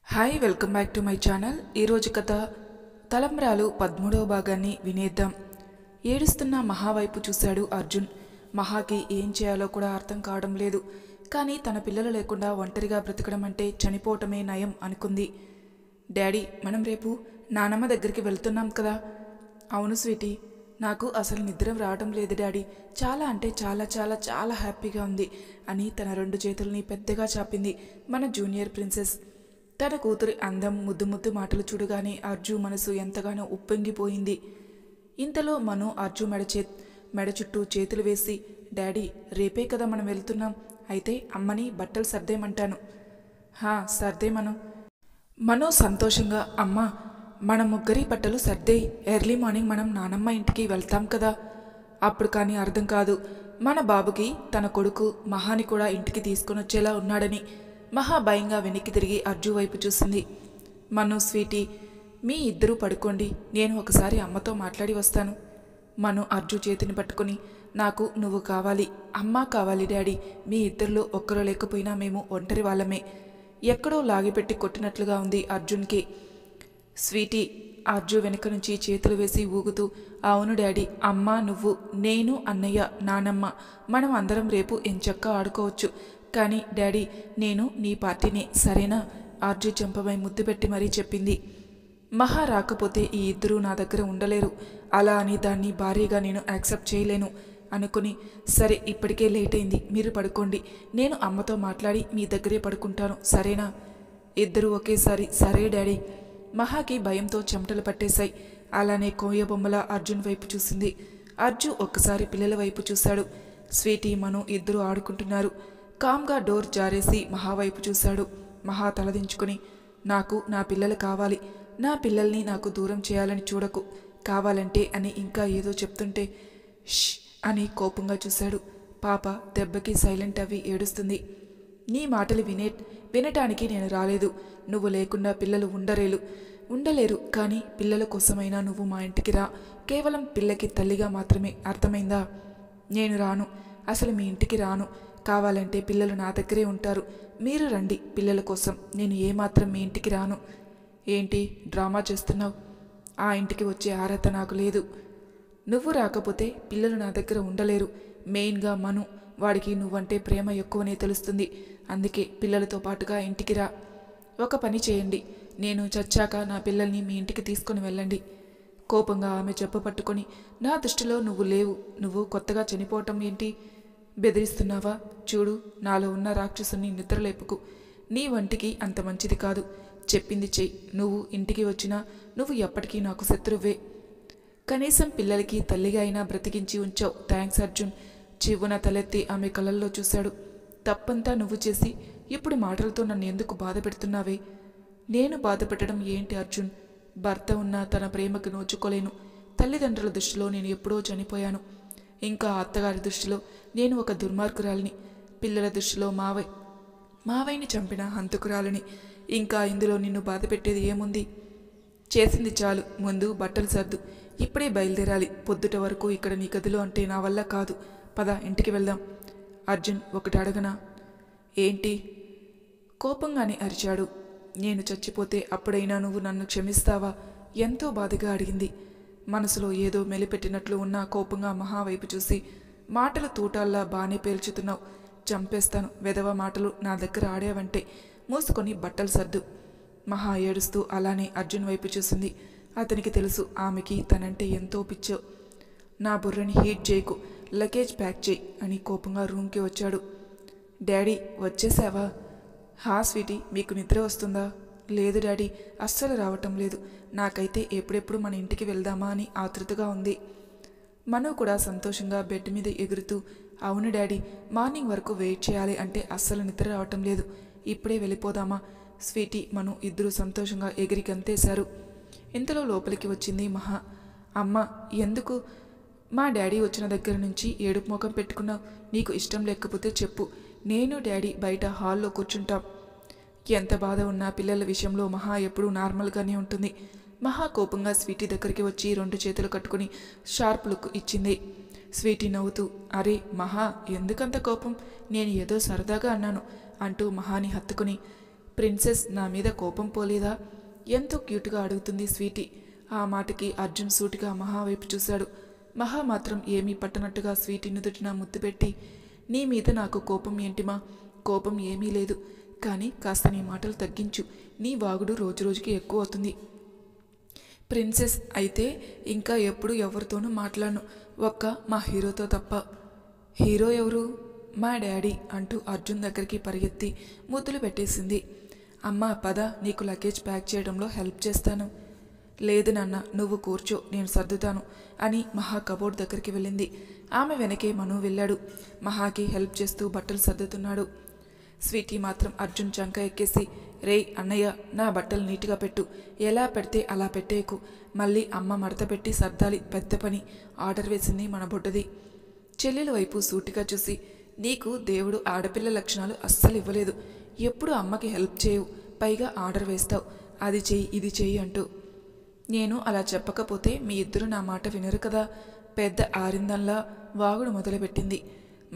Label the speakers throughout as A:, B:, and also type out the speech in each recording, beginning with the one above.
A: Hi welcome back to my channel. ఈరోజు కథ తలంబ్రాలు 13వ భాగాన్ని వినేద్దాం. ఏడుస్తున్న మహా వైపు చూశాడు అర్జున్. మహాకి ఏం చేయాలో కూడా అర్థం కావడం లేదు. కానీ తన పిల్లలు లేకుండా ఒంటరిగా బ్రతకడం అంటే చనిపోవటమే నయం అనుకుంది. డాడీ, మనం రేపు నానమ్మ దగ్గరికి వెళ్తున్నాం కదా? అవును స్వీటీ, నాకు అసలు నిద్ర రావడం లేదు డాడీ. చాలా అంటే చాలా చాలా చాలా హ్యాపీగా ఉంది అని తన 2 చేతుల్ని పెద్దగా చాపింది మన జూనియర్ ప్రిన్సెస్. తన కూతురి అందం, ముద్దు ముద్దు మాటలు చూడగానే అర్జు మనసు ఎంతగానో ఉప్పొంగిపోయింది. ఇంతలో మను అర్జు మెడ చుట్టూ చేతులు వేసి, డాడీ, రేపే కదా మనం వెళ్తున్నాం, అయితే అమ్మని బట్టలు సర్దేమంటాను. సర్దేమను. మను సంతోషంగా, అమ్మ, మన ముగ్గురి బట్టలు సర్దేయి, ఎర్లీ మార్నింగ్ మనం నానమ్మ ఇంటికి వెళ్తాం కదా. అప్పుడు కానీ అర్థం కాదు మన బాబుకి తన కొడుకు మహాని కూడా ఇంటికి తీసుకొని వచ్చేలా ఉన్నాడని. మహా భయంగా వెనక్కి తిరిగి అర్జు వైపు చూసింది. మను, స్వీటీ, మీ ఇద్దరూ పడుకోండి, నేను ఒకసారి అమ్మతో మాట్లాడి వస్తాను. మను అర్జు చేతిని పట్టుకుని, నాకు నువ్వు కావాలి, అమ్మ కావాలి డాడీ. మీ ఇద్దరిలో ఒక్కరు లేకపోయినా మేము ఒంటరి వాళ్ళమే. ఎక్కడో లాగిపెట్టి కొట్టినట్లుగా ఉంది అర్జున్కి. స్వీటీ అర్జు వెనుక నుంచి చేతులు వేసి ఊగుతూ, అవును డాడీ, అమ్మ, నువ్వు, నేను, అన్నయ్య, నానమ్మ, మనం అందరం రేపు ఎంచక్కా ఆడుకోవచ్చు. కానీ డాడీ, నేను నీ పార్టీనే, సరేనా? అర్జు చెంపపై ముద్దు పెట్టి మరీ చెప్పింది. మహా రాకపోతే ఈ ఇద్దరూ నా దగ్గర ఉండలేరు. అలా అని దాన్ని భారీగా నేను యాక్సెప్ట్ చేయలేను అనుకుని, సరే ఇప్పటికే లేట్ అయింది, మీరు పడుకోండి, నేను అమ్మతో మాట్లాడి మీ దగ్గరే పడుకుంటాను, సరేనా? ఇద్దరూ ఒకేసారి సరే డాడీ. మహాకి భయంతో చెమటలు పట్టేశాయి. అలానే కోయ బొమ్మల అర్జున్ వైపు చూసింది. అర్జు ఒక్కసారి పిల్లల వైపు చూశాడు. స్వీటీ, మను ఇద్దరూ ఆడుకుంటున్నారు. కామ్గా డోర్ జారేసి మహా వైపు చూశాడు. మహా తలదించుకుని, నాకు నా పిల్లలు కావాలి, నా పిల్లల్ని నాకు దూరం చేయాలని చూడకు, కావాలంటే అని ఇంకా ఏదో చెప్తుంటే ష్ అని కోపంగా చూశాడు. పాప దెబ్బకి సైలెంట్ అవి ఏడుస్తుంది. నీ మాటలు వినటానికి నేను రాలేదు. నువ్వు లేకుండా పిల్లలు ఉండలేరు. కానీ పిల్లల కోసమైనా నువ్వు మా ఇంటికి రా. కేవలం పిల్లకి తల్లిగా మాత్రమే, అర్థమైందా? నేను రాను, అసలు మీ ఇంటికి రాను. కావాలంటే పిల్లలు నా దగ్గరే ఉంటారు, మీరు రండి పిల్లల కోసం, నేను ఏమాత్రం మీ ఇంటికి రాను. ఏంటి డ్రామా చేస్తున్నావు? ఆ ఇంటికి వచ్చే అర్హత నాకు లేదు. నువ్వు రాకపోతే పిల్లలు నా దగ్గర ఉండలేరు. మెయిన్గా మను, వాడికి నువ్వంటే ప్రేమ ఎక్కువనే తెలుస్తుంది. అందుకే పిల్లలతో పాటుగా ఇంటికి రా. ఒక పని చేయండి, నేను చచ్చాక నా పిల్లల్ని మీ ఇంటికి తీసుకుని వెళ్ళండి. కోపంగా ఆమె చెప్ప పట్టుకొని, నా దృష్టిలో నువ్వు లేవు, నువ్వు కొత్తగా చనిపోవటం ఏంటి? బెదిరిస్తున్నావా? చూడు, నాలో ఉన్న రాక్షసుని నిద్రలేపుకు. నీ వంటికి అంత మంచిది కాదు. చెప్పింది చెయ్యి. నువ్వు ఇంటికి వచ్చినా నువ్వు ఎప్పటికీ నాకు శత్రువే. కనీసం పిల్లలకి తల్లిగా అయినా బ్రతికించి ఉంచావు. థ్యాంక్స్ అర్జున్. చివ్వున తలెత్తి ఆమె కళ్ళల్లో చూశాడు. తప్పంతా నువ్వు చేసి ఇప్పుడు మాటలతో నన్ను ఎందుకు బాధ పెడుతున్నావే? నేను బాధ పెట్టడం ఏంటి అర్జున్? భర్త ఉన్న తన ప్రేమకు నోచుకోలేను. తల్లిదండ్రుల దృష్టిలో నేను ఎప్పుడో చనిపోయాను. ఇంకా అత్తగారి దృష్టిలో నేను ఒక దుర్మార్గురాలిని. పిల్లల దృష్టిలో మావయ్యని చంపిన హంతకురాలిని. ఇంకా ఇందులో నిన్ను బాధ పెట్టేది ఏముంది? చేసింది చాలు, ముందు బట్టలు సర్దు. ఇప్పుడే బయలుదేరాలి. పొద్దుట వరకు ఇక్కడ నీ గదిలో అంటే నా వల్ల కాదు. పద, ఇంటికి వెళ్దాం. అర్జున్, ఒకటి అడగనా? ఏంటి? కోపంగానే అరిచాడు. నేను చచ్చిపోతే అప్పుడైనా నువ్వు నన్ను క్షమిస్తావా? ఎంతో బాధగా అడిగింది. మనసులో ఏదో మెలిపెట్టినట్లు ఉన్న కోపంగా మహా వైపు చూసి, మాటలు తూటాల్లా బానే పేల్చుతున్నావు, చంపేస్తాను. వెధవ మాటలు నా దగ్గర ఆడావంటే మూసుకొని బట్టలు సర్దు. మహా ఏడుస్తూ అలానే అర్జున్ వైపు చూసింది. అతనికి తెలుసు ఆమెకి తనంటే ఎంతో పిచ్చో. నా బుర్రని హీట్ చేయకు, లగేజ్ ప్యాక్ చేయి అని కోపంగా రూమ్కి వచ్చాడు. డాడీ, వచ్చేసావా? స్వీటీ, మీకు నిద్ర వస్తుందా? లేదు డాడీ, అస్సలు రావటం లేదు. నాకైతే ఎప్పుడెప్పుడు మన ఇంటికి వెళ్దామా అని ఆతృతగా ఉంది. మను కూడా సంతోషంగా బెడ్ మీద ఎగురుతూ, అవును డాడీ, మార్నింగ్ వరకు వెయిట్ చేయాలి అంటే అస్సలు నిద్ర రావటం లేదు. ఇప్పుడే వెళ్ళిపోదామా? స్వీటీ, మను ఇద్దరూ సంతోషంగా ఎగిరి గంతేశారు. ఇంతలో లోపలికి వచ్చింది మహా. అమ్మ, ఎందుకు మా డాడీ వచ్చిన దగ్గర నుంచి ఏడుపు ముఖం పెట్టుకున్నావు? నీకు ఇష్టం లేకపోతే చెప్పు, నేను డాడీ బయట హాల్లో కూర్చుంటాం. ఎంత బాధ ఉన్నా పిల్లల విషయంలో మహా ఎప్పుడూ నార్మల్గానే ఉంటుంది. మహా కోపంగా స్వీటీ దగ్గరికి వచ్చి 2 చేతులు కట్టుకుని షార్ప్ లుక్ ఇచ్చింది. స్వీటీ నవ్వుతూ, అరే మహా, ఎందుకంత కోపం? నేను ఏదో సరదాగా అన్నాను అంటూ మహాని హత్తుకుని, ప్రిన్సెస్ నా మీద కోపం పోలేదా? ఎంతో క్యూట్గా అడుగుతుంది స్వీటీ. ఆ మాటకి అర్జున్ సూటిగా మహా వైపు చూశాడు. మహా మాత్రం ఏమీ పట్టనట్టుగా స్వీటీ నుదుటిన ముద్దు పెట్టి, నీ మీద నాకు కోపం ఏంటిమా? కోపం ఏమీ లేదు, కానీ కాస్త నీ మాటలు తగ్గించు. నీ వాగుడు రోజురోజుకి ఎక్కువ అవుతుంది. ప్రిన్సెస్ అయితే ఇంకా ఎప్పుడు ఎవరితోనూ మాట్లాడను, ఒక్క మా హీరోతో తప్ప. హీరో ఎవరు? మా డాడీ అంటూ అర్జున్ దగ్గరికి పరిగెత్తి ముద్దులు పెట్టేసింది. అమ్మా పద, నీకు లగేజ్ ప్యాక్ చేయడంలో హెల్ప్ చేస్తాను. లేదు నాన్న, నువ్వు కూర్చో, నేను సర్దుతాను అని మహా కబోర్డ్ దగ్గరికి వెళ్ళింది. ఆమె వెనకే మను వెళ్ళాడు. మహాకి హెల్ప్ చేస్తూ బట్టలు సర్దుతున్నాడు. స్వీటీ మాత్రం అర్జున్ చంక ఎక్కేసి, రేయ్ అన్నయ్య, నా బట్టలు నీట్గా పెట్టు, ఎలా పెడితే అలా పెట్టేయకు, మళ్ళీ అమ్మ మడత పెట్టి సర్దాలి, పెద్ద పని, ఆర్డర్ వేసింది మన బుడ్డది. చెల్లెల వైపు సూటిగా చూసి, నీకు దేవుడు ఆడపిల్ల లక్షణాలు అస్సలు ఇవ్వలేదు, ఎప్పుడు అమ్మకి హెల్ప్ చేయవు, పైగా ఆర్డర్ వేస్తావు, అది చెయ్యి ఇది చెయ్యి అంటూ. నేను అలా చెప్పకపోతే మీ ఇద్దరు నా మాట వినరు కదా. పెద్ద ఆరిందల్లా వాగుడు మొదలుపెట్టింది.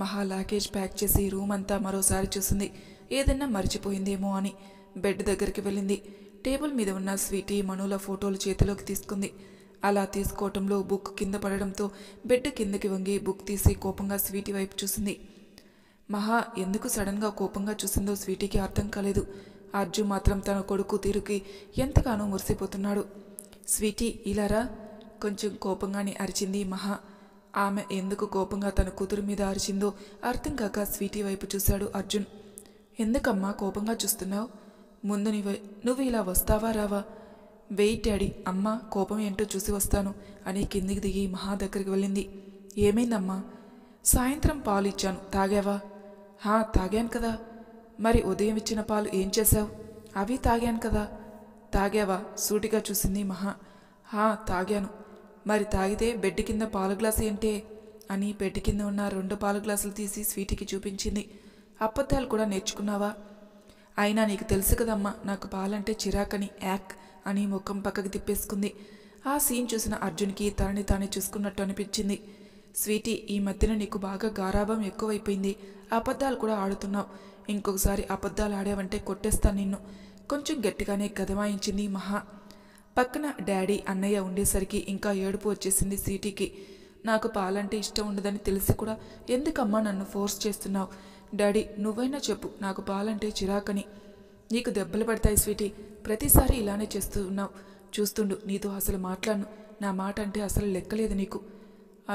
A: మహా లగేజ్ ప్యాక్ చేసి రూమ్ అంతా మరోసారి చూసింది. ఏదన్నా మర్చిపోయిందేమో అని బెడ్ దగ్గరికి వెళ్ళింది. టేబుల్ మీద ఉన్న స్వీటీ మనుల ఫోటోలు చేతిలోకి తీసుకుంది. అలా తీసుకోవటంలో బుక్ కింద పడడంతో బెడ్ కిందకి వంగి బుక్ తీసి కోపంగా స్వీటీ వైపు చూసింది. మహా ఎందుకు సడన్గా కోపంగా చూసిందో స్వీటీకి అర్థం కాలేదు. అర్జున్ మాత్రం తన కొడుకు తీరుకి ఎంతగానో మురిసిపోతున్నాడు. స్వీటీ ఇలారా, కొంచెం కోపంగానే అరిచింది మహా. ఆమె ఎందుకు కోపంగా తన కూతురు మీద అరిచిందో అర్థం కాక స్వీటీ వైపు చూశాడు అర్జున్. ఎందుకమ్మా కోపంగా చూస్తున్నావు? ముందు నువ్వు ఇలా వస్తావా రావా? వెయిట్ డాడీ, అమ్మ కోపం ఏంటో చూసి వస్తాను అని కిందికి దిగి మహా దగ్గరికి వెళ్ళింది. ఏమైందమ్మా? సాయంత్రం పాలు ఇచ్చాను, తాగావా? తాగాను కదా. మరి ఉదయం ఇచ్చిన పాలు ఏం చేశావు? అవి తాగాను కదా. తాగావా? సూటిగా చూసింది మహా. తాగాను. మరి తాగితే బెడ్ కింద పాలు గ్లాసు ఏంటే అని బెడ్ కింద ఉన్న 2 పాలు గ్లాసులు తీసి స్వీటీకి చూపించింది. అబద్ధాలు కూడా నేర్చుకున్నావా? అయినా నీకు తెలుసు కదమ్మా, నాకు పాలంటే చిరాకని, యాక్ అని ముఖం పక్కకి తిప్పేసుకుంది. ఆ సీన్ చూసిన అర్జున్కి తనని తానే చూసుకున్నట్టు అనిపించింది. స్వీటీ, ఈ మధ్యన నీకు బాగా గారాభం ఎక్కువైపోయింది, అబద్ధాలు కూడా ఆడుతున్నావు. ఇంకొకసారి అబద్ధాలు ఆడావంటే కొట్టేస్తాను నిన్ను, కొంచెం గట్టిగానే గదమాయించింది మహా. పక్కన డాడీ అన్నయ్య ఉండేసరికి ఇంకా ఏడుపు వచ్చేసింది స్వీటీకి. నాకు పాలంటే ఇష్టం ఉండదని తెలిసి కూడా ఎందుకమ్మా నన్ను ఫోర్స్ చేస్తున్నావు? డాడీ నువ్వైనా చెప్పు, నాకు పాలంటే చిరాకని. నీకు దెబ్బలు పడతాయి స్వీటీ, ప్రతిసారి ఇలానే చేస్తున్నావు. చూస్తుండు, నీతో అసలు మాట్లాడను, నా మాట అంటే అసలు లెక్కలేదు నీకు.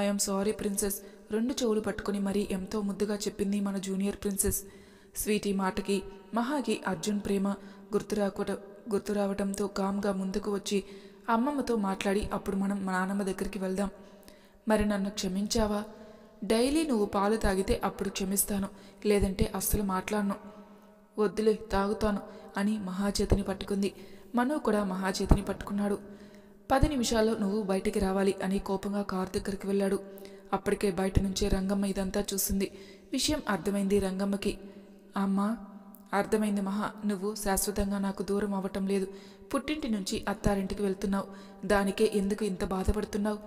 A: ఐఎమ్ సారీ ప్రిన్సెస్, 2 చెవులు పట్టుకుని మరీ ఎంతో ముద్దుగా చెప్పింది మన జూనియర్ ప్రిన్సెస్. స్వీటీ మాటకి మహాకి అర్జున్ ప్రేమ గుర్తు రావడంతో కామ్గా ముందుకు వచ్చి అమ్మమ్మతో మాట్లాడి అప్పుడు మనం మా నాన్నమ్మ దగ్గరికి వెళ్దాం. మరి నన్ను క్షమించావా? డైలీ నువ్వు పాలు తాగితే అప్పుడు క్షమిస్తాను, లేదంటే అస్సలు మాట్లాడను. వద్దులే, తాగుతాను అని మహాచేతిని పట్టుకుంది. మను కూడా మహాచేతిని పట్టుకున్నాడు. 10 నిమిషాల్లో నువ్వు బయటికి రావాలి అని కోపంగా కారు దగ్గరికి వెళ్ళాడు. అప్పటికే బయట నుంచే రంగమ్మ ఇదంతా చూసింది. విషయం అర్థమైంది రంగమ్మకి. అమ్మా, అర్థమైంది మహా, నువ్వు శాశ్వతంగా నాకు దూరం అవ్వటం లేదు, పుట్టింటి నుంచి అత్తారింటికి వెళ్తున్నావు, దానికే ఎందుకు ఇంత బాధపడుతున్నావు?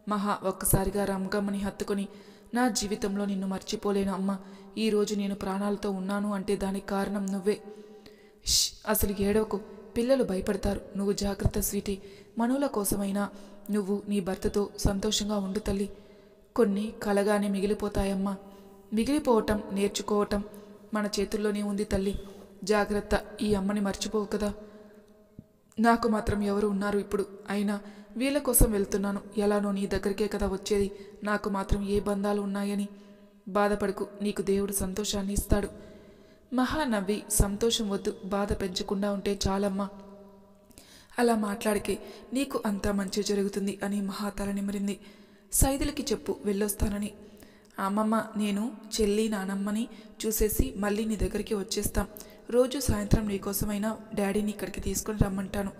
A: మహా ఒక్కసారిగా రంగమ్మని హత్తుకొని, నా జీవితంలో నిన్ను మర్చిపోలేను అమ్మా, ఈరోజు నేను ప్రాణాలతో ఉన్నాను అంటే దానికి కారణం నువ్వే. అసలు ఏడవకు, పిల్లలు భయపడతారు, నువ్వు జాగ్రత్త స్వీటీ, మనుల కోసమైనా నువ్వు నీ భర్తతో సంతోషంగా ఉండు తల్లి. కొన్ని కలగానే మిగిలిపోతాయమ్మా, మిగిలిపోవటం నేర్చుకోవటం మన చేతుల్లోనే ఉంది తల్లి, జాగ్రత్త, ఈ అమ్మని మర్చిపోవు కదా. నాకు మాత్రం ఎవరు ఉన్నారు ఇప్పుడు? అయినా వీళ్ళ కోసం వెళ్తున్నాను, ఎలానో నీ దగ్గరికే కదా వచ్చేది, నాకు మాత్రం ఏ బంధాలు ఉన్నాయని. బాధపడకు, నీకు దేవుడు సంతోషాన్ని ఇస్తాడు. మహా నవ్వి, సంతోషం వద్దు, బాధ పెంచకుండా ఉంటే చాలమ్మా, అలా మాట్లాడికే నీకు అంతా మంచి జరుగుతుంది అని మహా తల నిమిరింది. సైదులకి చెప్పు వెళ్ళొస్తానని. అమ్మమ్మ, నేను చెల్లి నానమ్మని చూసేసి మళ్ళీ నీ దగ్గరికి వచ్చేస్తాం, రోజు సాయంత్రం నీకోసమైనా డాడీని ఇక్కడికి తీసుకుని రమ్మంటాను.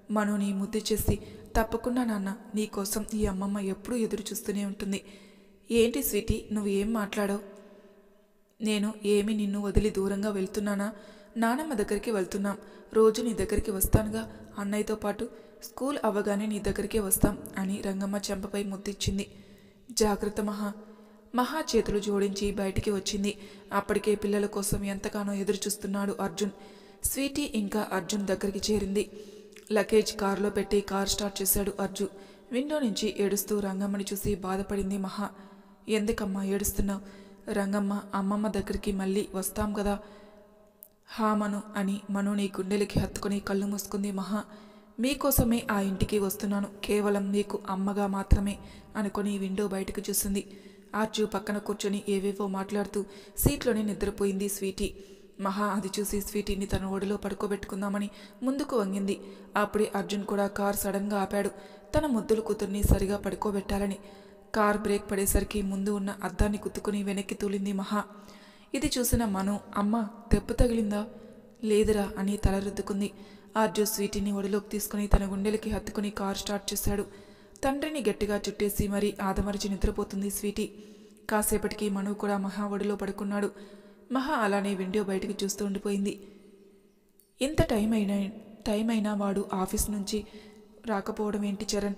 A: మనుని ముద్దు చేసి, తప్పకుండా నాన్న, నీకోసం ఈ అమ్మమ్మ ఎప్పుడూ ఎదురు చూస్తూనే ఉంటుంది. ఏంటి స్వీటీ, నువ్వు ఏం మాట్లాడావు? నేను ఏమి నిన్ను వదిలి దూరంగా వెళ్తున్నానా? నానమ్మ దగ్గరికి వెళ్తున్నాం, రోజు నీ దగ్గరికి వస్తానుగా, అన్నయ్యతో పాటు స్కూల్ అవ్వగానే నీ దగ్గరికే వస్తాం అని రంగమ్మ చెంపపై ముద్దిచ్చింది. జాగ్రత్త మహా. మహా చేతులు జోడించి బయటికి వచ్చింది. అప్పటికే పిల్లల కోసం ఎంతగానో ఎదురు చూస్తున్నాడు అర్జున్. స్వీటీ ఇంకా అర్జున్ దగ్గరికి చేరింది. లగేజ్ కారులో పెట్టి కార్ స్టార్ట్ చేశాడు అర్జున్. విండో నుంచి ఏడుస్తూ రంగమ్మని చూసి బాధపడింది మహా. ఎందుకమ్మా ఏడుస్తున్నావు? రంగమ్మ, అమ్మమ్మ దగ్గరికి మళ్ళీ వస్తాం కదా. హా మను అని మనుని గుండెలకి హత్తుకుని కళ్ళు మూసుకుంది మహా. మీకోసమే ఆ ఇంటికి వస్తున్నాను, కేవలం మీకు అమ్మగా మాత్రమే అనుకుని విండో బయటకు చూసింది. ఆర్జు పక్కన కూర్చొని ఏవేవో మాట్లాడుతూ సీట్లోనే నిద్రపోయింది స్వీటీ. మహా అది చూసి స్వీటీని తన ఒడిలో పడుకోబెట్టుకుందామని ముందుకు వంగింది. అప్పుడే అర్జున్ కూడా కార్ సడన్గా ఆపాడు, తన ముద్దుల కూతుర్ని సరిగా పడుకోబెట్టాలని. కార్ బ్రేక్ పడేసరికి ముందు ఉన్న అద్దాన్ని కుత్తుకుని వెనక్కి తూలింది మహా. ఇది చూసిన మను, అమ్మ దెబ్బ తగిలిందా? లేదురా అని తల రుద్దుకుంది. అర్జున్ స్వీటీని ఒడిలోకి తీసుకుని తన గుండెలకి హత్తుకుని కార్ స్టార్ట్ చేశాడు. తండ్రిని గట్టిగా చుట్టేసి మరీ ఆదమరిచి నిద్రపోతుంది స్వీటీ. కాసేపటికి మను కూడా మహా ఒడిలో పడుకున్నాడు. మహా అలానే విండో బయటికి చూస్తూ ఉండిపోయింది. ఇంత టైం అయినా వాడు ఆఫీస్ నుంచి రాకపోవడం ఏంటి చరణ్?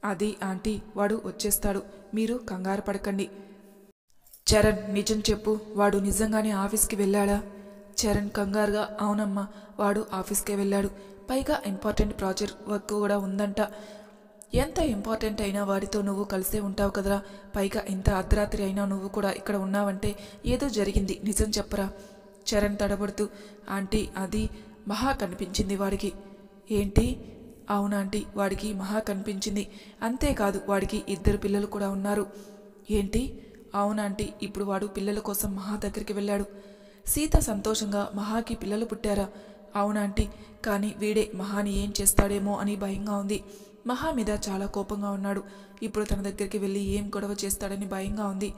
A: అది ఆంటీ, వాడు వచ్చేస్తాడు, మీరు కంగారు పడకండి. చరణ్ నిజం చెప్పు, వాడు నిజంగానే ఆఫీస్కి వెళ్ళాడా? చరణ్ కంగారుగా, అవునమ్మా, వాడు ఆఫీస్కే వెళ్ళాడు. పైగా ఇంపార్టెంట్ ప్రాజెక్ట్ వర్క్ కూడా ఉందంట. ఎంత ఇంపార్టెంట్ అయినా వాడితో నువ్వు కలిసే ఉంటావు కదరా. పైగా ఇంత అర్ధరాత్రి అయినా నువ్వు కూడా ఇక్కడ ఉన్నావంటే ఏదో జరిగింది, నిజం చెప్పరా? చరణ్ తడబడుతూ, ఆంటీ అది మహా కనిపించింది వాడికి. ఏంటి? అవునాంటీ, వాడికి మహా కనిపించింది. అంతేకాదు వాడికి 2 పిల్లలు కూడా ఉన్నారు. ఏంటి? అవునాంటీ, ఇప్పుడు వాడు పిల్లల కోసం మహా దగ్గరికి వెళ్ళాడు. సీత సంతోషంగా, మహాకి పిల్లలు పుట్టారా? అవునాంటీ, కానీ వీడే మహాని ఏం చేస్తాడేమో అని భయంగా ఉంది. మహా మీద చాలా కోపంగా ఉన్నాడు. ఇప్పుడు తన దగ్గరికి వెళ్ళి ఏం గొడవ చేస్తాడని భయంగా ఉంది.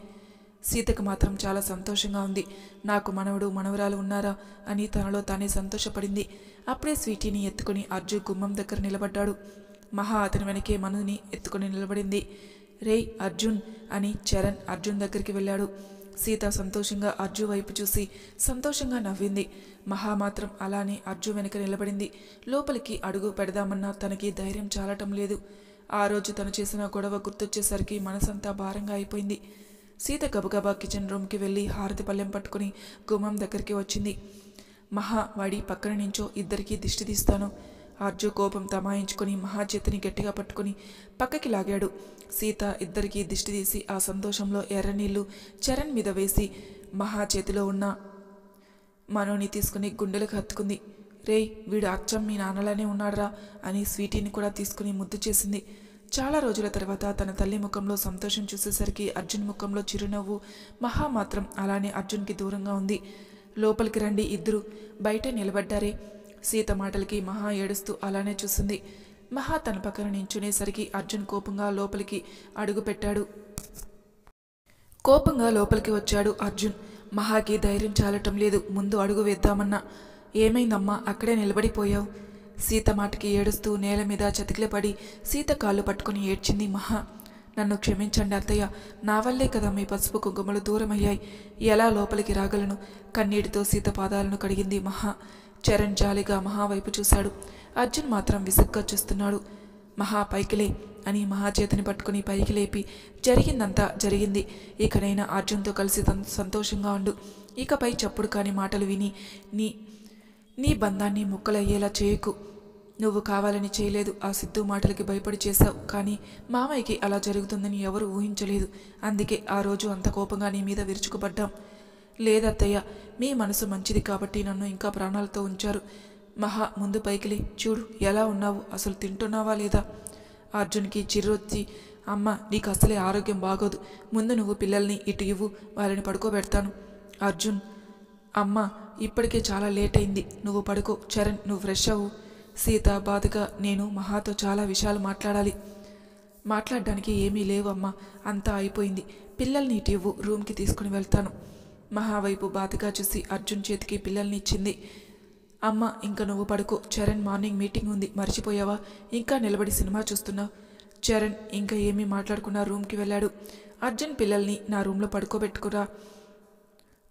A: సీతకు మాత్రం చాలా సంతోషంగా ఉంది. నాకు మనవడు మనవరాలు ఉన్నారా అని తనలో తానే సంతోషపడింది. అప్పుడే స్వీటీని ఎత్తుకుని అర్జున్ గుమ్మం దగ్గర నిలబడ్డాడు. మహా అతని వెనకే మనుని ఎత్తుకుని నిలబడింది. రేయ్ అర్జున్ అని చరణ్ అర్జున్ దగ్గరికి వెళ్ళాడు. సీత సంతోషంగా అర్జున్ వైపు చూసి సంతోషంగా నవ్వింది. మహా మాత్రం అలానే అర్జున్ వెనక నిలబడింది. లోపలికి అడుగు పెడదామన్నా తనకి ధైర్యం చాలటం లేదు. ఆ రోజు తను చేసిన గొడవ గుర్తొచ్చేసరికి మనసంతా భారంగా అయిపోయింది. సీత గబగబా కిచెన్ రూమ్కి వెళ్ళి హారతి పళ్ళెం పట్టుకుని గుమ్మం దగ్గరికి వచ్చింది. మహా, వాడి పక్కన నుంచో, ఇద్దరికీ దిష్టి తీస్తాను. అర్జున్ కోపం తమాయించుకుని మహా చేతిని గట్టిగా పట్టుకుని పక్కకి లాగాడు. సీత ఇద్దరికీ దిష్టి తీసి ఆ సంతోషంలో ఎర్రనీళ్లు చరణ్ మీద వేసి మహా చేతిలో ఉన్న మనోని తీసుకుని గుండెలకు హత్తుకుంది. రేయ్, వీడు అచ్చం మీ నాన్నలానే ఉన్నాడురా అని స్వీటీని కూడా తీసుకుని ముద్దు చేసింది. చాలా రోజుల తర్వాత తన తల్లి ముఖంలో సంతోషం చూసేసరికి అర్జున్ ముఖంలో చిరునవ్వు. మహా మాత్రం అలానే అర్జున్కి దూరంగా ఉంది. లోపలికి రండి ఇద్దరు, బయట నిలబడ్డారే. సీత మాటలకి మహా ఏడుస్తూ అలానే చూసింది. మహా తన పక్కన నించునేసరికి అర్జున్ కోపంగా లోపలికి అడుగు పెట్టాడు. కోపంగా లోపలికి వచ్చాడు అర్జున్. మహాకి ధైర్యం చాలటం లేదు. ముందు అడుగు వేద్దామన్నా. ఏమైందమ్మా, అక్కడే నిలబడిపోయావు? సీత మాటకి ఏడుస్తూ నేల మీద చతికిలపడి సీత కాళ్ళు పట్టుకుని ఏడ్చింది మహా. నన్ను క్షమించండి అత్తయ్య, నా వల్లే కదా మీ పసుపు కుంకుమలు దూరమయ్యాయి. ఎలా లోపలికి రాగలను? కన్నీటితో సీత పాదాలను కడిగింది మహా. చరణ్ జాలిగా మహా వైపు చూశాడు. అర్జున్ మాత్రం విసుగ్గా చూస్తున్నాడు. మహా పైకిలే అని మహా చేతిని పట్టుకుని పైకి లేపి, జరిగిందంతా జరిగింది, ఇకనైనా అర్జున్తో కలిసి సంతోషంగా ఉండు. ఇకపై చప్పుడు కాని మాటలు విని నీ బంధాన్ని ముక్కలయ్యేలా చేయకు. నువ్వు కావాలని చేయలేదు. ఆ సిద్ధు మాటలకి భయపడి చేశావు. కానీ మామయ్యకి అలా జరుగుతుందని ఎవరు ఊహించలేదు. అందుకే ఆ రోజు అంత కోపంగా నీ మీద విరుచుకుపడ్డాం. లేదత్తయ్య, మీ మనసు మంచిది కాబట్టి నన్ను ఇంకా ప్రాణాలతో ఉంచారు. మహా, ముందు పైకిలే, చూడు ఎలా ఉన్నావు, అసలు తింటున్నావా లేదా? అర్జున్కి చిర్రొచ్చి, అమ్మ నీకు అసలే ఆరోగ్యం బాగోదు, ముందు నువ్వు పిల్లల్ని ఇటు ఇవ్వు, వాళ్ళని పడుకోబెడతాను. అర్జున్, అమ్మ ఇప్పటికే చాలా లేట్ అయింది, నువ్వు పడుకో. చరణ్, నువ్వు ఫ్రెష్ అవ్వు. సీత బాధగా, నేను మహాతో చాలా విషయాలు మాట్లాడడానికి ఏమీ లేవు అమ్మా, అంతా అయిపోయింది. పిల్లల్ని ఇటు ఇవ్వు, రూమ్కి తీసుకుని వెళ్తాను. మహా వైపు బాధగా చూసి అర్జున్ చేతికి పిల్లల్ని ఇచ్చింది. అమ్మ ఇంక నువ్వు పడుకో. చరణ్ మార్నింగ్ మీటింగ్ ఉంది, మర్చిపోయావా? ఇంకా నిలబడి సినిమా చూస్తున్నావు. చరణ్ ఇంకా ఏమీ మాట్లాడుకున్నా రూమ్కి వెళ్ళాడు. అర్జున్, పిల్లల్ని నా రూమ్లో పడుకోబెట్టుకురా.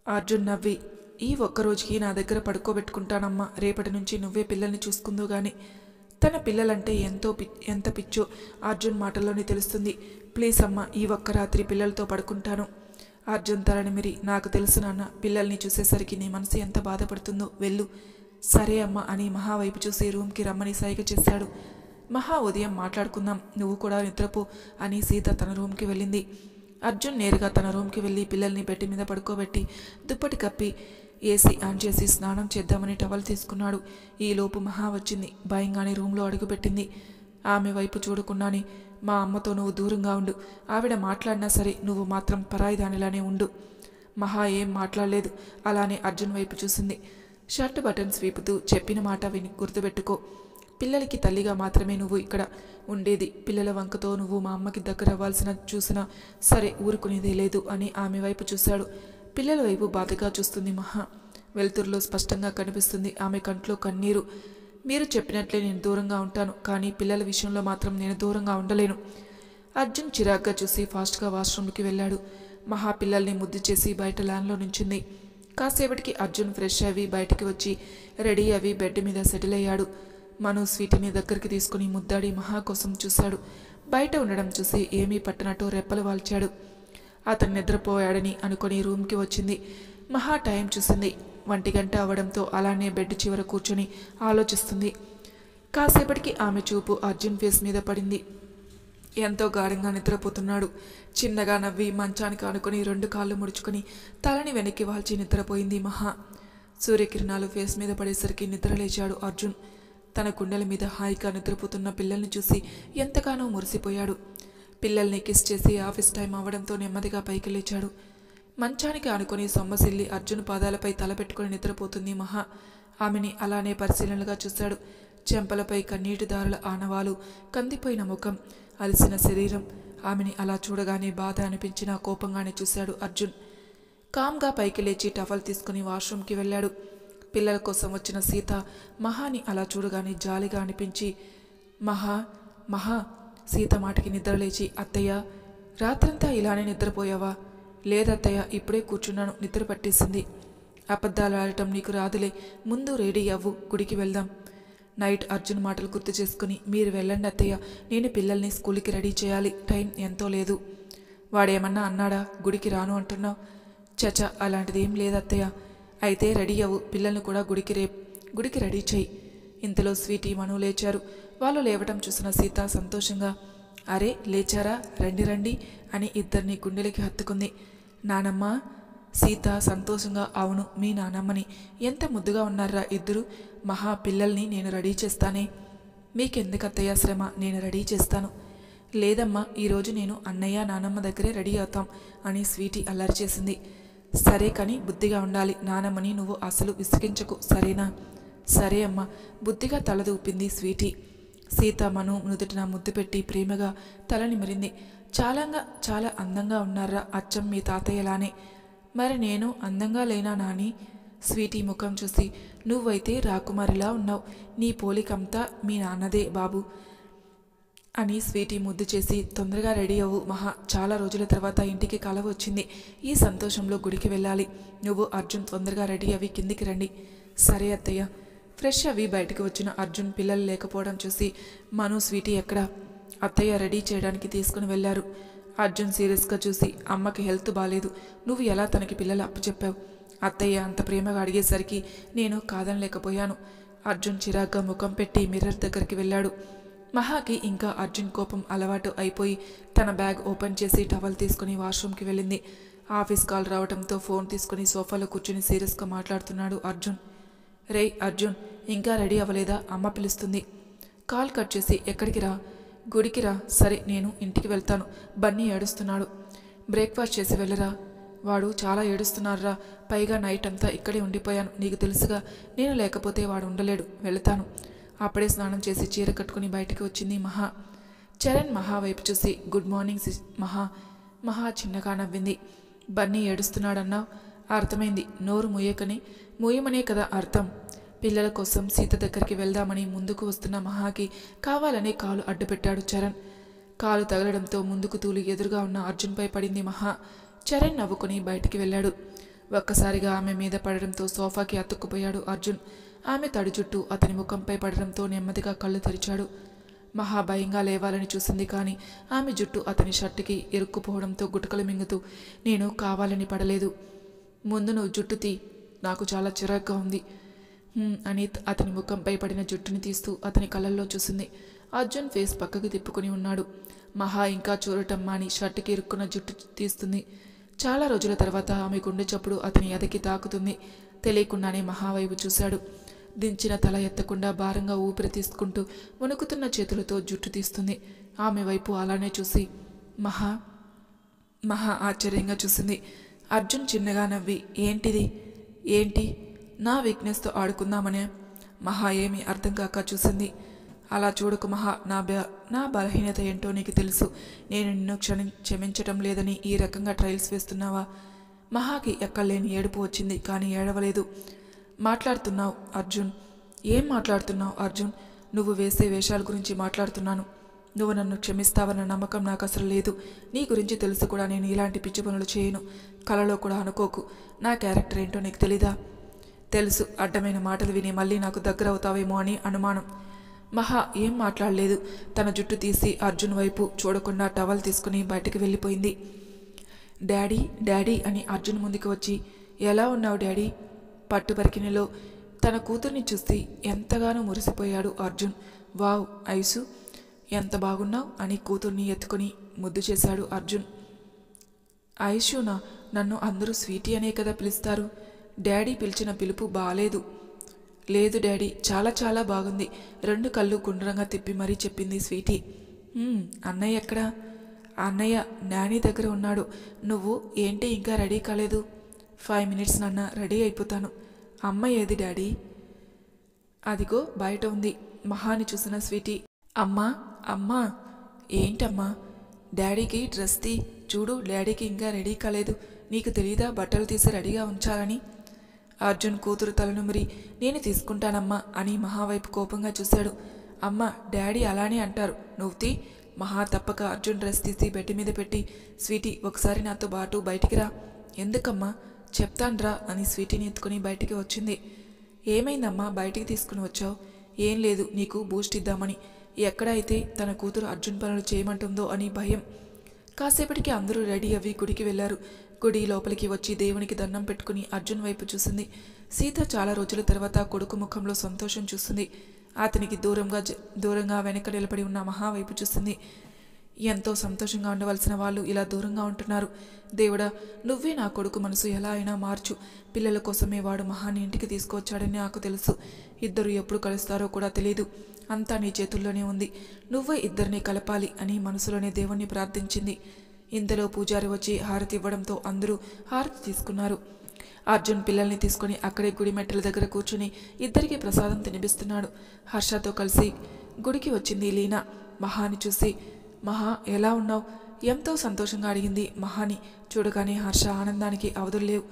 A: అర్జున్ నవ్వి, ఈ ఒక్కరోజుకి నా దగ్గర పడుకోబెట్టుకుంటానమ్మా, రేపటి నుంచి నువ్వే పిల్లల్ని చూసుకుందో గాని. తన పిల్లలంటే ఎంత పిచ్చో అర్జున్ మాటల్లోనే తెలుస్తుంది. ప్లీజ్ అమ్మ, ఈ ఒక్క రాత్రి పిల్లలతో పడుకుంటాను. అర్జున్ తలని మిరి, నాకు తెలుసు నాన్న, పిల్లల్ని చూసేసరికి నీ మనసు ఎంత బాధపడుతుందో, వెళ్ళు సరే అమ్మ అని మహా వైపు చూసి రూమ్కి రమ్మని సైగ చేశాడు. మహా ఉదయం మాట్లాడుకుందాం, నువ్వు కూడా నిద్రపో అని సీత తన రూమ్కి వెళ్ళింది. అర్జున్ నేరుగా తన రూమ్కి వెళ్ళి పిల్లల్ని బెడ్ మీద పడుకోబెట్టి దుప్పటి కప్పి ఏసీ ఆన్ చేసి స్నానం చేద్దామని టవల్ తీసుకున్నాడు. ఈలోపు మహా వచ్చింది. భయంగానే రూమ్లో అడుగుపెట్టింది. ఆమె వైపు చూడకుండానే, మా అమ్మతో నువ్వు దూరంగా ఉండు, ఆవిడ మాట్లాడినా సరే నువ్వు మాత్రం పరాయి దానిలానే ఉండు. మహా ఏం మాట్లాడలేదు. అలానే అర్జున్ వైపు చూసింది. షర్ట్ బటన్స్ వీపుతూ, చెప్పిన మాట విని గుర్తుపెట్టుకో, పిల్లలకి తల్లిగా మాత్రమే నువ్వు ఇక్కడ ఉండేది. పిల్లల వంకతో నువ్వు మా అమ్మకి దగ్గర అవ్వాల్సిన చూసినా సరే ఊరుకునేదే లేదు అని ఆమె వైపు చూశాడు. పిల్లల వైపు బాధగా చూస్తుంది మహా. వెలుతురులో స్పష్టంగా కనిపిస్తుంది ఆమె కంట్లో కన్నీరు. మీరు చెప్పినట్లే నేను దూరంగా ఉంటాను, కానీ పిల్లల విషయంలో మాత్రం నేను దూరంగా ఉండలేను. అర్జున్ చిరాగ్గా చూసి ఫాస్ట్గా వాష్రూమ్కి వెళ్ళాడు. మహా పిల్లల్ని ముద్దు చేసి బయట ల్యాన్లో నుంచింది. కాసేపటికి అర్జున్ ఫ్రెష్ అవి బయటికి వచ్చి రెడీ అవి బెడ్ మీద సెటిల్ అయ్యాడు. మను స్వీటీని దగ్గరికి తీసుకుని ముద్దాడి మహా కోసం చూశాడు. బయట ఉండడం చూసి ఏమీ పట్టనట్టు రెప్పలు వాల్చాడు. అతను నిద్రపోయాడని అనుకుని రూమ్కి వచ్చింది. మహా టైం చూసింది. 1 గంట అవడంతో అలానే బెడ్ చివర కూర్చొని ఆలోచిస్తుంది. కాసేపటికి ఆమె చూపు అర్జున్ ఫేస్ మీద పడింది. ఎంతో గాఢంగా నిద్రపోతున్నాడు. చిన్నగా నవ్వి మంచానికి ఆనుకొని 2 కాళ్ళు ముడుచుకొని తలని వెనక్కి వాల్చి నిద్రపోయింది మహా. సూర్యకిరణాలు ఫేస్ మీద పడేసరికి నిద్రలేచాడు అర్జున్. తన గుండెల మీద హాయిగా నిద్రపోతున్న పిల్లల్ని చూసి ఎంతగానో మురిసిపోయాడు. పిల్లల్ని కిస్ చేసి ఆఫీస్ టైం అవ్వడంతో నెమ్మదిగా పైకి లేచాడు. మంచానికి ఆనుకొని సొమ్మసిల్లి అర్జున్ పాదాలపై తలపెట్టుకుని నిద్రపోతుంది మహా. ఆమెని అలానే పరిశీలనగా చూశాడు. చెంపలపై కన్నీటి దారుల ఆనవాలు, కందిపోయిన ముఖం, అలసిన శరీరం. ఆమెని అలా చూడగానే బాధ అనిపించిన కోపంగానే చూశాడు అర్జున్. కామ్గా పైకి లేచి టవల్ తీసుకుని వాష్రూమ్కి వెళ్ళాడు. పిల్లల కోసం వచ్చిన సీత మహాని అలా చూడగానే జాలిగా అనిపించి, మహా మహా సీత మాటకి నిద్రలేచి, అత్తయ్య రాత్రంతా ఇలానే నిద్రపోయావా? లేదత్తయ్య, ఇప్పుడే కూర్చున్నాను, నిద్ర పట్టేసింది. అబద్ధాలు ఆడటం నీకు రాదులే, ముందు రెడీ అవ్వు, గుడికి వెళ్దాం. నైట్ అర్జున్ మాటలు గుర్తు చేసుకుని, మీరు వెళ్ళండి అత్తయ్య, నేను పిల్లల్ని స్కూల్కి రెడీ చేయాలి, టైం ఎంతో లేదు. వాడేమన్నా అన్నాడా గుడికి రాను అంటున్నావు? చచ, అలాంటిదేం లేదత్తయ్య. అయితే రెడీ అవ్వు, పిల్లల్ని కూడా గుడికి రెడీ చేయి. ఇంతలో స్వీటీ మను లేచారు. వాళ్ళు లేవటం చూసిన సీత సంతోషంగా, అరే లేచారా, రండి రండి అని ఇద్దరిని గుండెలకి హత్తుకుంది. నానమ్మ. సీత సంతోషంగా, అవును మీ నానమ్మని, ఎంత ముద్దుగా ఉన్నారా ఇద్దరు. మహా పిల్లల్ని నేను రెడీ చేస్తానే. మీకెందుకత్తయ్య శ్రమ, నేను రెడీ చేస్తాను. లేదమ్మా, ఈరోజు నేను అన్నయ్య నానమ్మ దగ్గరే రెడీ అవుతాం అని స్వీటీ అల్లరి చేసింది. సరే కానీ బుద్ధిగా ఉండాలి, నానమ్మని నువ్వు అసలు విసిగించకు, సరేనా? సరే అమ్మ, బుద్ధిగా తలదూపింది స్వీటీ. సీత మను నుదుటిన ముద్దు పెట్టి ప్రేమగా తల నిమిరింది. చాలా అందంగా ఉన్నారా, అచ్చం మీ తాతయ్యలానే. మరి నేను అందంగా లేనా నాని? స్వీటీ ముఖం చూసి, నువ్వైతే రాకుమారిలా ఉన్నావు, నీ పోలికంతా మీ నాన్నదే బాబు అని స్వీటీ ముద్దు చేసి, తొందరగా రెడీ అవ్వు మహా, చాలా రోజుల తర్వాత ఇంటికి కలవ వచ్చింది, ఈ సంతోషంలో గుడికి వెళ్ళాలి. నువ్వు అర్జున్ తొందరగా రెడీ అవి కిందికి రండి. సరే అత్తయ్య. ఫ్రెష్ అవి బయటకు వచ్చిన అర్జున్ పిల్లలు లేకపోవడం చూసి, మను స్వీటీ ఎక్కడా? అత్తయ్య రెడీ చేయడానికి తీసుకుని వెళ్ళారు. అర్జున్ సీరియస్గా చూసి, అమ్మకి హెల్త్ బాలేదు, నువ్వు ఎలా తనకి పిల్లలు అప్పచెప్పావు? అత్తయ్య అంత ప్రేమగా అడిగేసరికి నేను కాదనలేకపోయాను. అర్జున్ చిరాగ్గా ముఖం పెట్టి మిర్రర్ దగ్గరికి వెళ్ళాడు. మహాకి ఇంకా అర్జున్ కోపం అలవాటు అయిపోయి తన బ్యాగ్ ఓపెన్ చేసి టవల్ తీసుకుని వాష్రూమ్కి వెళ్ళింది. ఆఫీస్ కాల్ రావడంతో ఫోన్ తీసుకుని సోఫాలో కూర్చుని సీరియస్గా మాట్లాడుతున్నాడు అర్జున్. రే అర్జున్, ఇంకా రెడీ అవ్వలేదా? అమ్మ పిలుస్తుంది. కాల్ కట్ చేసి, ఎక్కడికి రా? గుడికి రా. సరే నేను ఇంటికి వెళ్తాను, బన్నీ ఏడుస్తున్నాడు. బ్రేక్ఫాస్ట్ చేసి వెళ్ళరా. వాడు చాలా ఏడుస్తున్నారా, పైగా నైట్ అంతా ఇక్కడే ఉండిపోయాను, నీకు తెలుసుగా, నేను లేకపోతే వాడు ఉండలేడు, వెళతాను. అప్పుడే స్నానం చేసి చీర కట్టుకుని బయటికి వచ్చింది మహా. చరణ్ మహా వైపు చూసి, గుడ్ మార్నింగ్ మహా. మహా చిన్నగా నవ్వింది. బన్నీ ఏడుస్తున్నాడన్నావు? అర్థమైంది, నోరు మూయమనే కదా అర్థం. పిల్లల కోసం సీత దగ్గరికి వెళ్దామని ముందుకు వస్తున్న మహాకి కావాలనే కాలు అడ్డుపెట్టాడు చరణ్. కాలు తగలడంతో ముందుకు తూలి ఎదురుగా ఉన్న అర్జున్పై పడింది మహా. చరణ్ నవ్వుకుని బయటికి వెళ్ళాడు. ఒక్కసారిగా ఆమె మీద పడడంతో సోఫాకి అతుక్కుపోయాడు అర్జున్. ఆమె తడి జుట్టు అతని ముఖంపై పడడంతో నెమ్మదిగా కళ్ళు తెరిచాడు. మహా భయంగా లేవాలని చూసింది, కానీ ఆమె జుట్టు అతని షర్టుకి ఇరుక్కుపోవడంతో గుటకలు మింగుతూ, నేను కావాలని పడలేదు, ముందు నువ్వు జుట్టు తీ, నాకు చాలా చిరాగ్గా ఉంది. అని అతని ముఖంపై పడిన జుట్టుని తీస్తూ అతని కళ్ళల్లో చూసింది. అర్జున్ ఫేస్ పక్కకు తిప్పుకొని ఉన్నాడు. మహా ఇంకా చూడటం మాని షర్టుకి ఇరుక్కున్న జుట్టు తీస్తుంది. చాలా రోజుల తర్వాత ఆమె గుండె చప్పుడు అతని ఎదకి తాకుతుంది. తెలియకుండానే మహా వైపు చూశాడు. దించిన తల ఎత్తకుండా భారంగా ఊపిరి తీసుకుంటూ వణుకుతున్న చేతులతో జుట్టు తీస్తుంది. ఆమె వైపు అలానే చూసి మహా మహా ఆశ్చర్యంగా చూసింది. అర్జున్ చిన్నగా నవ్వి ఏంటిది, ఏంటి నా వీక్నెస్తో ఆడుకుందామనే? మహా ఏమీ అర్థం కాక చూసింది. అలా చూడకు మహా, నా బలహీనత ఏంటో నీకు తెలుసు. నేను నిన్ను క్షమించటం లేదని ఈ రకంగా ట్రయల్స్ వేస్తున్నావా? మహాకి ఎక్కలేని ఏడుపు వచ్చింది, కానీ ఏడవలేదు. మాట్లాడుతున్నావు అర్జున్, ఏం మాట్లాడుతున్నావు అర్జున్? నువ్వు వేసే వేషాల గురించి మాట్లాడుతున్నాను. నువ్వు నన్ను క్షమిస్తావన్న నమ్మకం నాకు అసలు లేదు. నీ గురించి తెలుసు కూడా, నేను ఇలాంటి పిచ్చి పనులు చేయను. కలలో కూడా అనుకోకు. నా క్యారెక్టర్ ఏంటో నీకు తెలీదా? తెలుసు. అడ్డమైన మాటలు విని మళ్ళీ నాకు దగ్గర అవుతావేమో అని అనుమానం. మహా ఏం మాట్లాడలేదు. తన జుట్టు తీసి అర్జున్ వైపు చూడకుండా టవల్ తీసుకుని బయటికి వెళ్ళిపోయింది. డాడీ డాడీ అని అర్జున్ ముందుకు వచ్చి ఎలా ఉన్నావు డాడీ? పట్టుపరికినిలో తన కూతుర్ని చూసి ఎంతగానో మురిసిపోయాడు అర్జున్. వావ్ ఐసు, ఎంత బాగున్నావు అని కూతుర్ని ఎత్తుకొని ముద్దు చేశాడు అర్జున్. ఐషునా? నన్ను అందరూ స్వీటీ అనే కదా పిలుస్తారు. డాడీ పిలిచిన పిలుపు బాలేదు. లేదు డాడీ, చాలా చాలా బాగుంది. 2 కళ్ళు గుండ్రంగా తిప్పి మరీ చెప్పింది స్వీటీ. అన్నయ్య ఎక్కడా? అన్నయ్య నాని దగ్గర ఉన్నాడు. నువ్వు ఏంటి ఇంకా రెడీ కాలేదు? 5 మినిట్స్ నాన్న, రెడీ అయిపోతాను. అమ్మ ఏది డాడీ? అదిగో బయట ఉంది. మహాని చూసిన స్వీటీ అమ్మా అమ్మా. ఏంటమ్మా? డాడీకి డ్రెస్ తీ చూడు, డాడీకి ఇంకా రెడీ కాలేదు. నీకు తెలీదా బట్టలు తీసి రెడీగా ఉంచాలని? అర్జున్ కూతురు తలనుమిరి నేను తీసుకుంటానమ్మా అని మహావైపు కోపంగా చూశాడు. అమ్మ డాడీ అలానే అంటారు, నువ్వు తీ. మహా తప్పక అర్జున్ డ్రెస్ తీసి బెడ్ మీద పెట్టి స్వీటీ ఒకసారి నాతో పాటు బయటికి రా. ఎందుకమ్మా? చెప్తాన్రా అని స్వీటీని ఎత్తుకుని బయటికి వచ్చింది. ఏమైందమ్మా బయటికి తీసుకుని వచ్చావు? ఏం లేదు, నీకు బూస్ట్ ఇద్దామని. ఎక్కడైతే తన కూతురు అర్జున్ పనులు చేయమంటుందో అని భయం. కాసేపటికి అందరూ రెడీ అవి గుడికి వెళ్లారు. గుడి లోపలికి వచ్చి దేవునికి దండం పెట్టుకుని అర్జున్ వైపు చూసింది. సీత చాలా రోజుల తర్వాత కొడుకు ముఖంలో సంతోషం చూస్తుంది. అతనికి దూరంగా వెనక నిలబడి ఉన్న మహా వైపు చూసింది. ఎంతో సంతోషంగా ఉండవలసిన వాళ్ళు ఇలా దూరంగా ఉంటున్నారు. దేవుడా, నువ్వే నా కొడుకు మనసు ఎలా అయినా మార్చు. పిల్లల కోసమే వాడు మహాని ఇంటికి తీసుకువచ్చాడని నాకు తెలుసు. ఇద్దరు ఎప్పుడు కలుస్తారో కూడా తెలీదు. అంతా నీ చేతుల్లోనే ఉంది. నువ్వే ఇద్దరిని కలపాలి అని మనసులోనే దేవుణ్ణి ప్రార్థించింది. ఇంతలో పూజారి వచ్చి హారతి ఇవ్వడంతో అందరూ హారతి తీసుకున్నారు. అర్జున్ పిల్లల్ని తీసుకుని అక్కడే గుడి మెట్టల దగ్గర కూర్చుని ఇద్దరికి ప్రసాదం తినిపిస్తున్నాడు. హర్షతో కలిసి గుడికి వచ్చింది లీనా. మహాని చూసి మహా ఎలా ఉన్నావు? ఎంతో సంతోషంగా అడిగింది మహాని. చూడగానే హర్ష ఆనందానికి అవధుల్లేవు.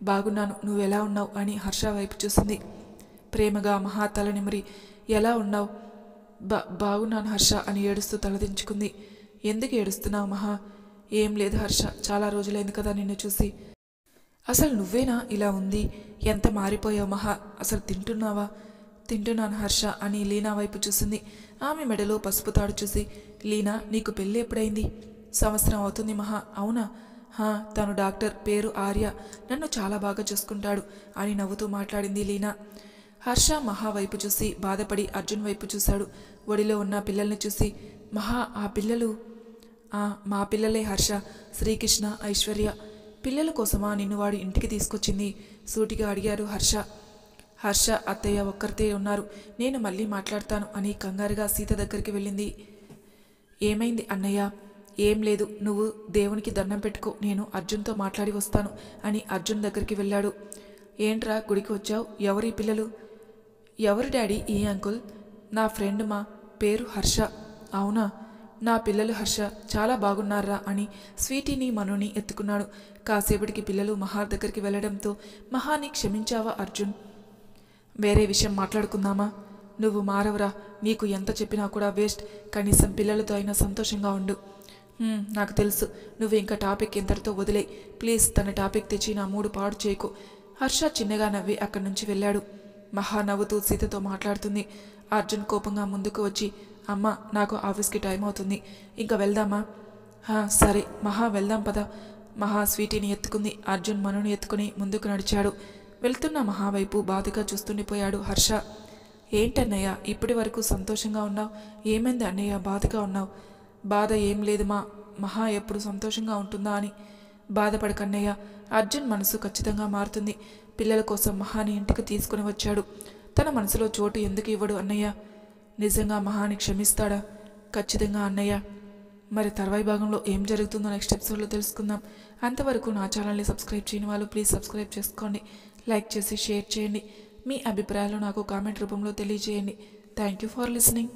A: బాగున్నాను, నువ్వెలా ఉన్నావు అని హర్ష వైపు చూసింది. ప్రేమగా మహా తల నిమిరి ఎలా ఉన్నావు? బాగున్నాను హర్ష అని ఏడుస్తూ తలదించుకుంది. ఎందుకు ఏడుస్తున్నావు మహా? ఏం లేదు హర్ష, చాలా రోజులైంది కదా నిన్ను చూసి. అసలు నువ్వేనా ఇలా ఉంది? ఎంత మారిపోయావు మహా, అసలు తింటున్నావా? తింటున్నాను హర్ష అని లీనా వైపు చూసింది. ఆమె మెడలో పసుపు తాడు చూసి లీనా, నీకు పెళ్ళి ఎప్పుడైంది? సంవత్సరం అవుతుంది మహా. అవునా? తను డాక్టర్, పేరు ఆర్య, నన్ను చాలా బాగా చూసుకుంటాడు అని నవ్వుతూ మాట్లాడింది లీనా. హర్ష మహా వైపు చూసి బాధపడి అర్జున్ వైపు చూశాడు. ఒడిలో ఉన్న పిల్లల్ని చూసి మహా, ఆ పిల్లలు? మా పిల్లలే హర్ష, శ్రీకృష్ణ, ఐశ్వర్య. పిల్లల కోసమా నిన్ను వాడు ఇంటికి తీసుకొచ్చింది? సూటిగా అడిగారు హర్ష. హర్ష అత్తయ్య ఒక్కరితే ఉన్నారు, నేను మళ్ళీ మాట్లాడతాను అని కంగారుగా సీత దగ్గరికి వెళ్ళింది. ఏమైంది అన్నయ్య? ఏం లేదు, నువ్వు దేవునికి దండం పెట్టుకో, నేను అర్జున్తో మాట్లాడి వస్తాను అని అర్జున్ దగ్గరికి వెళ్ళాడు. ఏంట్రా గుడికి వచ్చావు? ఎవరి పిల్లలు? ఎవరు డాడీ ఈ అంకుల్? నా ఫ్రెండ్ మా, పేరు హర్ష. అవునా? నా పిల్లలు హర్ష, చాలా బాగున్నారా అని స్వీటీని మనుని ఎత్తుకున్నాడు. కాసేపటికి పిల్లలు మహా దగ్గరికి వెళ్లడంతో మహాని క్షమించావా అర్జున్? వేరే విషయం మాట్లాడుకుందామా? నువ్వు మారవరా, నీకు ఎంత చెప్పినా కూడా వేస్ట్. కనీసం పిల్లలతో అయినా సంతోషంగా ఉండు. నాకు తెలుసు, నువ్వు ఇంకా టాపిక్ ఇంతటితో వదిలే ప్లీజ్. తన టాపిక్ తెచ్చి నా మూడు పాడు చేయకు. హర్ష చిన్నగా నవ్వి అక్కడి నుంచి వెళ్ళాడు. మహా నవ్వుతూ సీతతో మాట్లాడుతుంది. అర్జున్ కోపంగా ముందుకు వచ్చి అమ్మ, నాకు ఆఫీస్కి టైం అవుతుంది, ఇంకా వెళ్దామా? సరే మహా, వెళ్దాం పద. మహా స్వీటీని ఎత్తుకుంది. అర్జున్ మనుని ఎత్తుకుని ముందుకు నడిచాడు. వెళ్తున్న మహా వైపు బాధగా చూస్తుండిపోయాడు హర్ష. ఏంటన్నయ్య ఇప్పటి వరకు సంతోషంగా ఉన్నావు, ఏమైంది అన్నయ్య బాధగా ఉన్నావు? బాధ ఏం లేదు మహా ఎప్పుడు సంతోషంగా ఉంటుందా అని. బాధపడకన్నయ్య, అర్జున్ మనసు ఖచ్చితంగా మారుతుంది. పిల్లల కోసం మహాని ఇంటికి తీసుకుని వచ్చాడు. తన మనసులో చోటు ఎందుకు ఇవ్వడు అన్నయ్య? నిజంగా మహాని క్షమిస్తాడా? ఖచ్చితంగా అన్నయ్య. మరి తర్వాయి భాగంలో ఏం జరుగుతుందో నెక్స్ట్ ఎపిసోడ్లో తెలుసుకుందాం. అంతవరకు నా ఛానల్ని సబ్స్క్రైబ్ చేయని వాళ్ళు ప్లీజ్ సబ్స్క్రైబ్ చేసుకోండి, లైక్ చేసి షేర్ చేయండి. మీ అభిప్రాయాలు నాకు కామెంట్ రూపంలో తెలియజేయండి. Thank you for listening.